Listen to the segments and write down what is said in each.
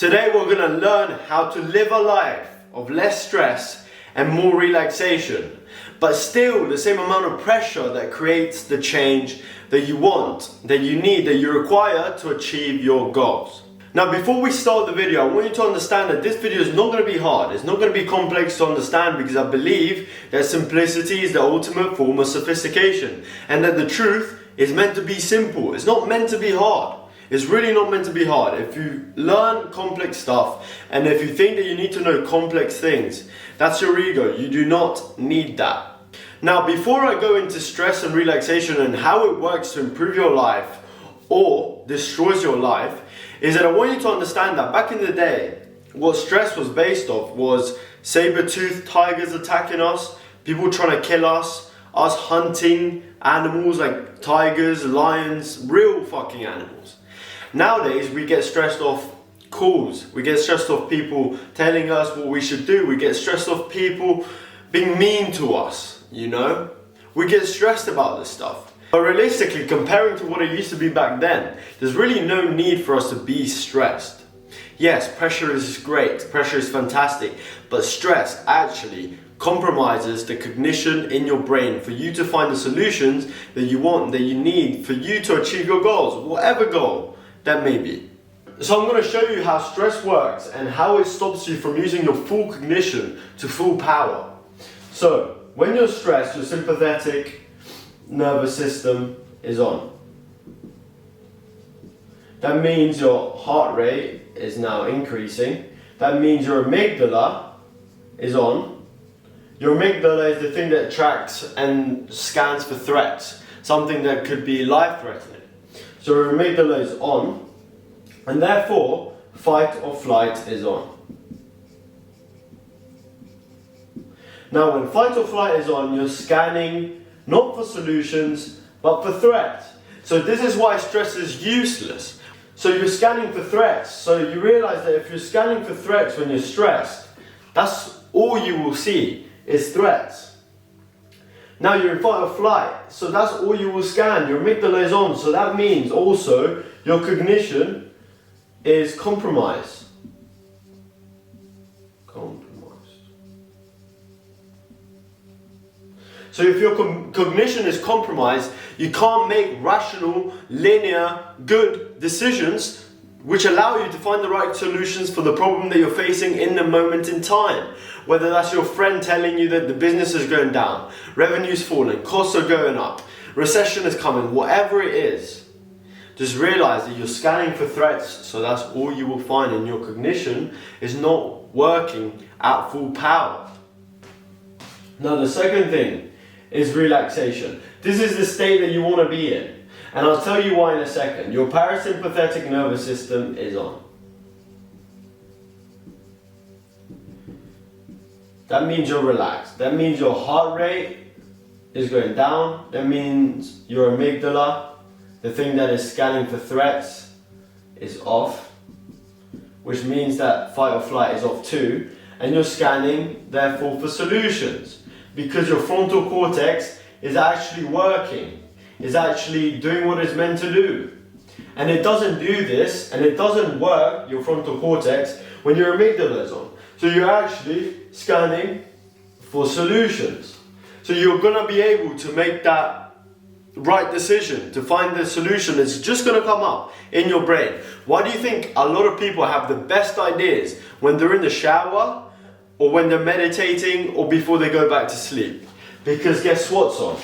Today we're going to learn how to live a life of less stress and more relaxation, but still the same amount of pressure that creates the change that you want, that you need, that you require to achieve your goals. Now before we start the video, I want you to understand that this video is not going to be hard. It's not going to be complex to understand, because I believe that simplicity is the ultimate form of sophistication, and that the truth is meant to be simple. It's not meant to be hard. It's really not meant to be hard. If you learn complex stuff, and if you think that you need to know complex things, that's your ego. You do not need that. Now, before I go into stress and relaxation and how it works to improve your life or destroys your life, is that I want you to understand that back in the day, what stress was based off was saber-toothed tigers attacking us, people trying to kill us hunting animals like tigers, lions, real fucking animals. Nowadays, we get stressed off calls. We get stressed off people telling us what we should do. We get stressed off people being mean to us, you know? We get stressed about this stuff. But realistically, comparing to what it used to be back then, there's really no need for us to be stressed. Yes, pressure is great, pressure is fantastic, but stress actually compromises the cognition in your brain for you to find the solutions that you want, that you need for you to achieve your goals, whatever goal that may be. So I'm going to show you how stress works and how it stops you from using your full cognition to full power. So, when you're stressed, your sympathetic nervous system is on. That means your heart rate is now increasing. That means your amygdala is on. Your amygdala is the thing that tracks and scans for threats, something that could be life-threatening. So your amygdala is on, and therefore fight or flight is on. Now when fight or flight is on, you're scanning not for solutions, but for threats. So this is why stress is useless. So you're scanning for threats. So you realize that if you're scanning for threats when you're stressed, that's all you will see is threats. Now you're in fight or flight, so that's all you will scan. Your amygdala is on, so that means also your cognition is compromised. So if your cognition is compromised, you can't make rational, linear, good decisions which allow you to find the right solutions for the problem that you're facing in the moment in time. Whether that's your friend telling you that the business is going down, revenue's falling, costs are going up, recession is coming, whatever it is. Just realize that you're scanning for threats, so that's all you will find, and your cognition is not working at full power. Now the second thing is relaxation. This is the state that you want to be in. And I'll tell you why in a second. Your parasympathetic nervous system is on. That means you're relaxed. That means your heart rate is going down. That means your amygdala, the thing that is scanning for threats, is off. Which means that fight or flight is off too. And you're scanning, therefore, for solutions. Because your frontal cortex is actually working, is actually doing what it's meant to do. And it doesn't do this, and it doesn't work, your frontal cortex, when your amygdala is on. So you're actually scanning for solutions. So you're going to be able to make that right decision, to find the solution. It's just going to come up in your brain. Why do you think a lot of people have the best ideas when they're in the shower, or when they're meditating, or before they go back to sleep? Because guess what's on?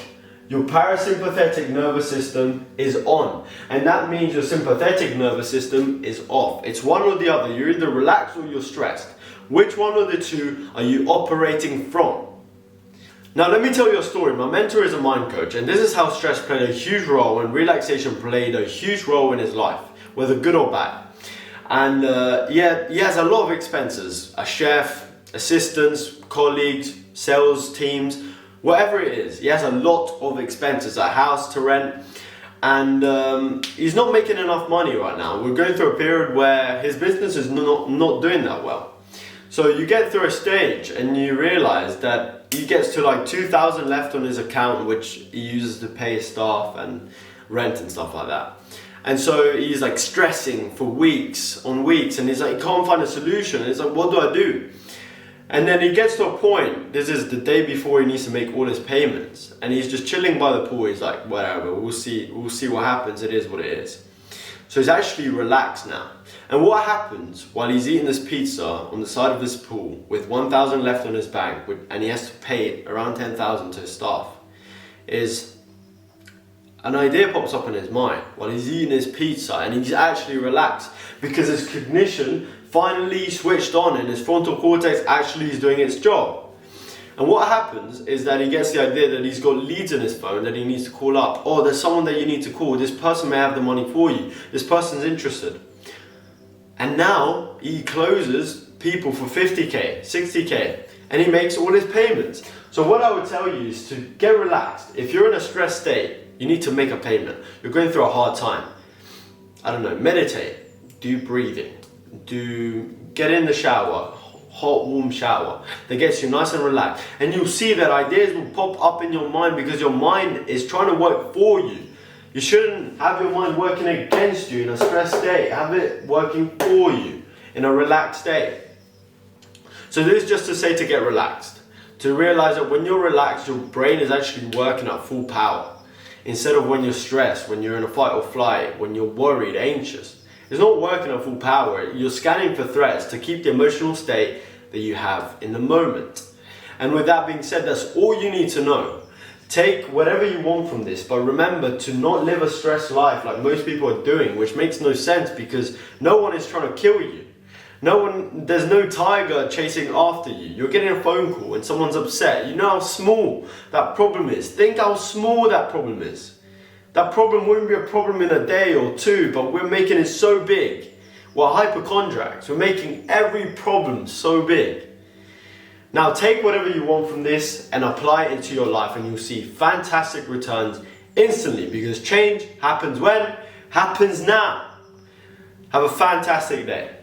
Your parasympathetic nervous system is on. And that means your sympathetic nervous system is off. It's one or the other. You're either relaxed or you're stressed. Which one of the two are you operating from? Now let me tell you a story. My mentor is a mind coach, and this is how stress played a huge role, and relaxation played a huge role in his life, whether good or bad. And yeah, he has a lot of expenses. A chef, assistants, colleagues, sales teams, whatever it is. He has a lot of expenses, a house to rent, and he's not making enough money right now. We're going through a period where his business is not doing that well. So you get through a stage and you realize that he gets to like 2,000 left on his account, which he uses to pay his staff and rent and stuff like that. And so he's like stressing for weeks on weeks, and he's like, he can't find a solution. And he's like, what do I do? And then he gets to a point, this is the day before he needs to make all his payments, and he's just chilling by the pool. He's like, whatever, we'll see what happens, it is what it is. So he's actually relaxed now. And what happens while he's eating this pizza on the side of this pool with 1,000 left on his bank, and he has to pay around 10,000 to his staff, is an idea pops up in his mind while he's eating his pizza, and he's actually relaxed because his cognition finally switched on and his frontal cortex actually is doing its job. And what happens is that he gets the idea that he's got leads in his phone that he needs to call up. Oh, there's someone that you need to call. This person may have the money for you. This person's interested. And now he closes people for 50k, 60k, and he makes all his payments. So what I would tell you is to get relaxed. If you're in a stressed state, you need to make a payment. You're going through a hard time. I don't know, meditate, do breathing, get in the shower, hot warm shower that gets you nice and relaxed, and you'll see that ideas will pop up in your mind because your mind is trying to work for you. You shouldn't have your mind working against you in a stressed state. Have it working for you in a relaxed state. So this is just to say to get relaxed, to realize that when you're relaxed, your brain is actually working at full power instead of when you're stressed, when you're in a fight or flight, when you're worried, anxious. It's not working at full power. You're scanning for threats to keep the emotional state that you have in the moment. And with that being said, that's all you need to know. Take whatever you want from this, but remember to not live a stressed life like most people are doing, which makes no sense because no one is trying to kill you. There's no tiger chasing after you. You're getting a phone call and someone's upset. You know how small that problem is. Think how small that problem is. That problem wouldn't be a problem in a day or two, but we're making it so big. We're hypochondriacs. We're making every problem so big. Now take whatever you want from this and apply it into your life, and you'll see fantastic returns instantly, because change happens when? Happens now. Have a fantastic day.